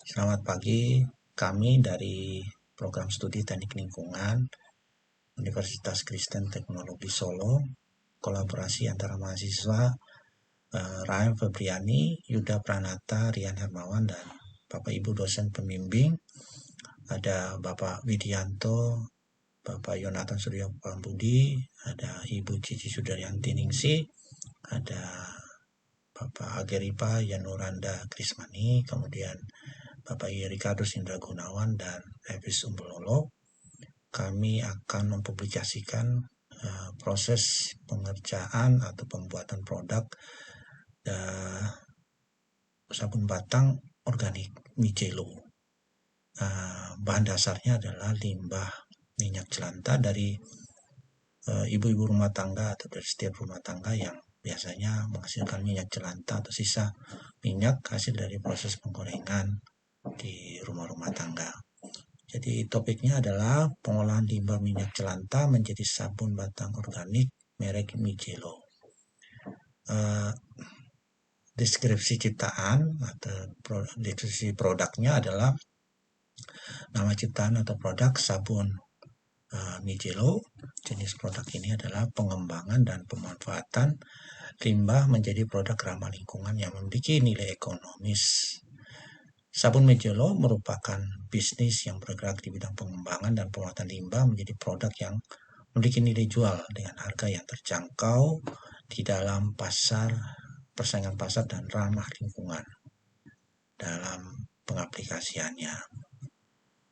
Selamat pagi, kami dari Program Studi Teknik Lingkungan Universitas Kristen Teknologi Solo, kolaborasi antara mahasiswa Rahim Febriani, Yuda Pranata, Rian Hermawan, dan Bapak Ibu dosen pembimbing. Ada Bapak Widianto, Bapak Yonatan Suryo Pambudi, ada Ibu Cici Sudaryanti Ningsi, ada Bapak Ageripa Yanuranda Krismani, kemudian Bapak Ricardo Indra Gunawan, dan Evis Umbulolo. Kami akan mempublikasikan proses pengerjaan atau pembuatan produk sabun batang organik Mijelo. Bahan dasarnya adalah limbah minyak jelantah dari ibu-ibu rumah tangga atau dari setiap rumah tangga yang biasanya menghasilkan minyak jelantah atau sisa minyak hasil dari proses penggorengan di rumah-rumah tangga. Jadi topiknya adalah pengolahan limbah minyak jelantah menjadi sabun batang organik merek Mijelo. Deskripsi ciptaan atau deskripsi produknya adalah nama ciptaan atau produk sabun Mijelo. Jenis produk ini adalah pengembangan dan pemanfaatan limbah menjadi produk ramah lingkungan yang memiliki nilai ekonomis. Sabun Mijelo merupakan bisnis yang bergerak di bidang pengembangan dan pemanfaatan limbah menjadi produk yang memiliki nilai jual dengan harga yang terjangkau di dalam persaingan pasar dan ramah lingkungan dalam pengaplikasiannya.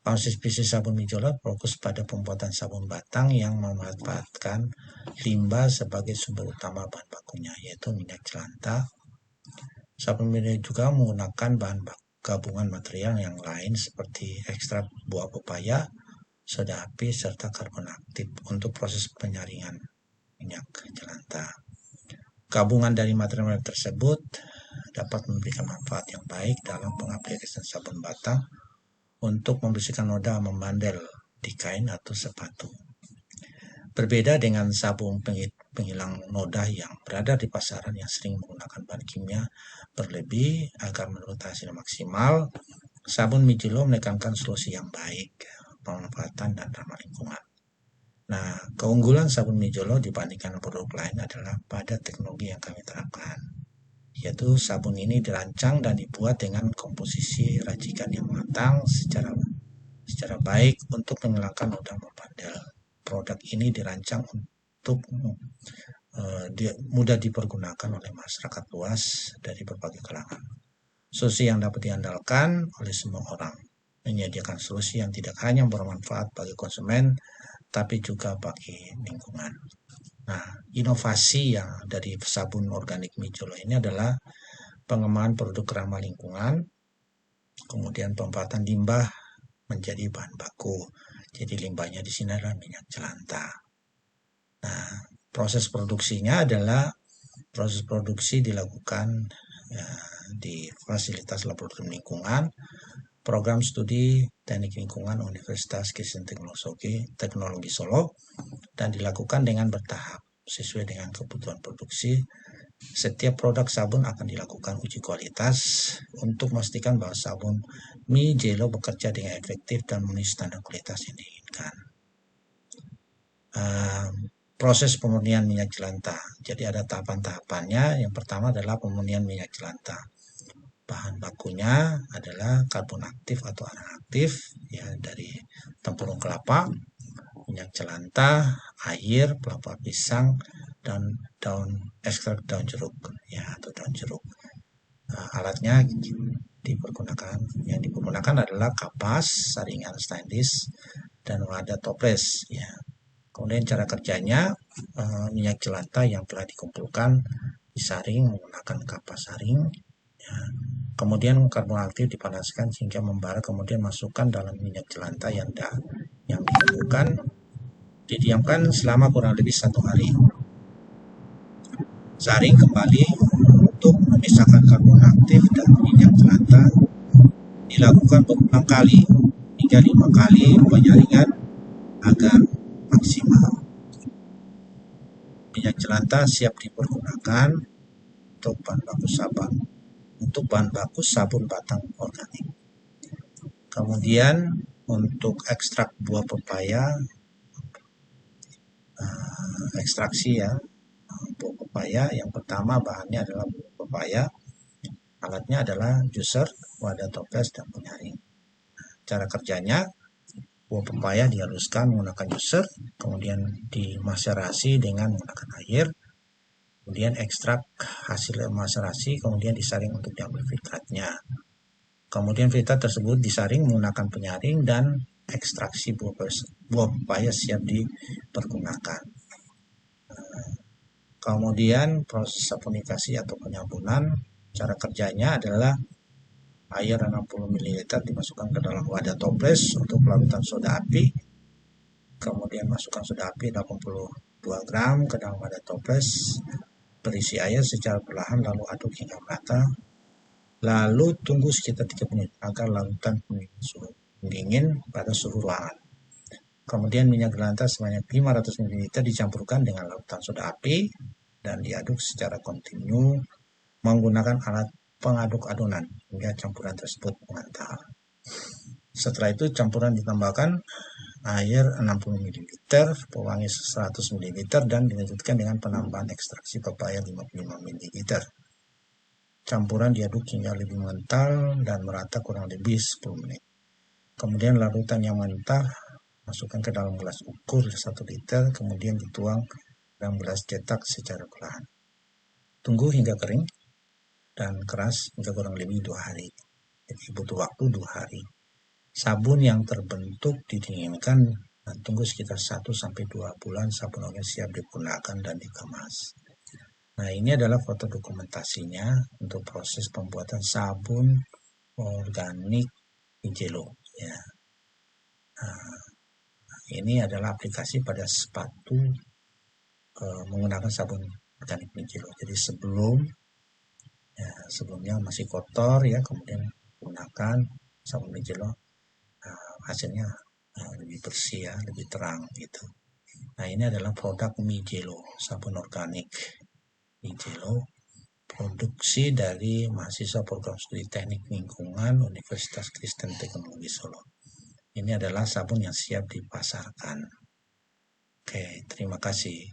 Konsep bisnis sabun Mijelo fokus pada pembuatan sabun batang yang memanfaatkan limbah sebagai sumber utama bahan bakunya, yaitu minyak jelantah. Sabun Mijelo juga menggunakan bahan gabungan material yang lain seperti ekstrak buah pepaya, soda api, serta karbon aktif untuk proses penyaringan minyak jelantah. Gabungan dari material tersebut dapat memberikan manfaat yang baik dalam pengaplikasian sabun batang untuk membersihkan noda membandel di kain atau sepatu. Berbeda dengan sabun penghilang noda yang berada di pasaran yang sering menggunakan bahan kimia berlebih agar menurut hasil maksimal, sabun Mijelo menekankan solusi yang baik, pemanfaatan dan ramah lingkungan. Nah, keunggulan sabun Mijelo dibandingkan produk lain adalah pada teknologi yang kami terapkan, yaitu sabun ini dirancang dan dibuat dengan komposisi racikan yang matang secara baik untuk menghilangkan noda membandel. Produk ini dirancang untuk mudah dipergunakan oleh masyarakat luas dari berbagai kalangan. Solusi yang dapat diandalkan oleh semua orang, menyediakan solusi yang tidak hanya bermanfaat bagi konsumen, tapi juga bagi lingkungan. Nah, inovasi yang dari sabun organik Mijelo ini adalah pengembangan produk ramah lingkungan, kemudian pemanfaatan limbah menjadi bahan baku. Jadi limbahnya di sini adalah minyak jelantah. Nah, proses produksinya adalah proses produksi dilakukan di fasilitas laboratorium lingkungan, program studi teknik lingkungan Universitas Kristen Teknologi Solo, dan dilakukan dengan bertahap sesuai dengan kebutuhan produksi. Setiap produk sabun akan dilakukan uji kualitas untuk memastikan bahwa sabun Mijelo bekerja dengan efektif dan memenuhi standar kualitas yang diinginkan. Proses pemurnian minyak jelantah. Jadi ada tahapan-tahapannya. Yang pertama adalah pemurnian minyak jelantah. Bahan bakunya adalah karbon aktif atau inaktif ya, dari tempurung kelapa, minyak jelantah, air, pelepah pisang, dan ekstrak daun jeruk ya, atau daun jeruk. Alatnya yang dipergunakan adalah kapas, saringan stainless, dan wadah toples ya. Kemudian cara kerjanya, minyak jelantah yang telah dikumpulkan disaring menggunakan kapas saring ya. Kemudian karbon aktif dipanaskan sehingga membara, kemudian masukkan dalam minyak jelantah yang dikumpulkan, didiamkan selama kurang lebih 1 hari. Saring kembali untuk memisahkan karbon aktif dan minyak jelantah. Dilakukan berulang kali hingga 5 kali penyaringan agar maksimal. Minyak jelantah siap dipergunakan untuk bahan baku sabun batang organik. Kemudian untuk ekstrak buah pepaya, ekstraksi ya, buah pepaya yang pertama bahannya adalah buah pepaya, alatnya adalah juicer, wadah toples, dan penyaring. Cara kerjanya, buah pepaya dihaluskan menggunakan juicer, kemudian dimaserasi dengan menggunakan air, kemudian ekstrak hasil maserasi, kemudian disaring untuk diambil filtratnya. Kemudian filter tersebut disaring menggunakan penyaring dan ekstraksi buah pepaya siap dipergunakan. Kemudian proses saponikasi atau penyambunan, cara kerjanya adalah air 60 ml dimasukkan ke dalam wadah toples untuk pelarutan soda api. Kemudian masukkan soda api 82 gram ke dalam wadah toples, berisi air secara perlahan lalu aduk hingga merata. Lalu tunggu sekitar 3 menit agar larutan mendingin pada suhu ruangan. Kemudian minyak jelantah sebanyak 500 ml dicampurkan dengan larutan soda api dan diaduk secara kontinu menggunakan alat pengaduk adonan hingga campuran tersebut mengental. Setelah itu campuran ditambahkan air 60 ml, pewangi 100 ml dan dilanjutkan dengan penambahan ekstraksi pepaya 55 ml. Campuran diaduk hingga lebih mengental dan merata kurang lebih 10 menit. Kemudian larutan yang mentah masukkan ke dalam gelas ukur 1 liter, kemudian dituang dalam gelas cetak secara perlahan. Tunggu hingga kering dan keras hingga kurang lebih 2 hari. Jadi butuh waktu 2 hari. Sabun yang terbentuk didinginkan dan tunggu sekitar 1-2 bulan sabun organik siap digunakan dan dikemas. Nah, ini adalah foto dokumentasinya untuk proses pembuatan sabun organik Mijelo. Ya. Nah, ini adalah aplikasi pada sepatu menggunakan sabun organik Mijelo. Jadi sebelumnya masih kotor ya, kemudian menggunakan sabun Mijelo, hasilnya lebih bersih ya, lebih terang gitu. Nah, ini adalah produk Mijelo, sabun organik Mijelo, produksi dari mahasiswa program studi teknik lingkungan Universitas Kristen Teknologi Solo. Ini adalah sabun yang siap dipasarkan. Oke, terima kasih.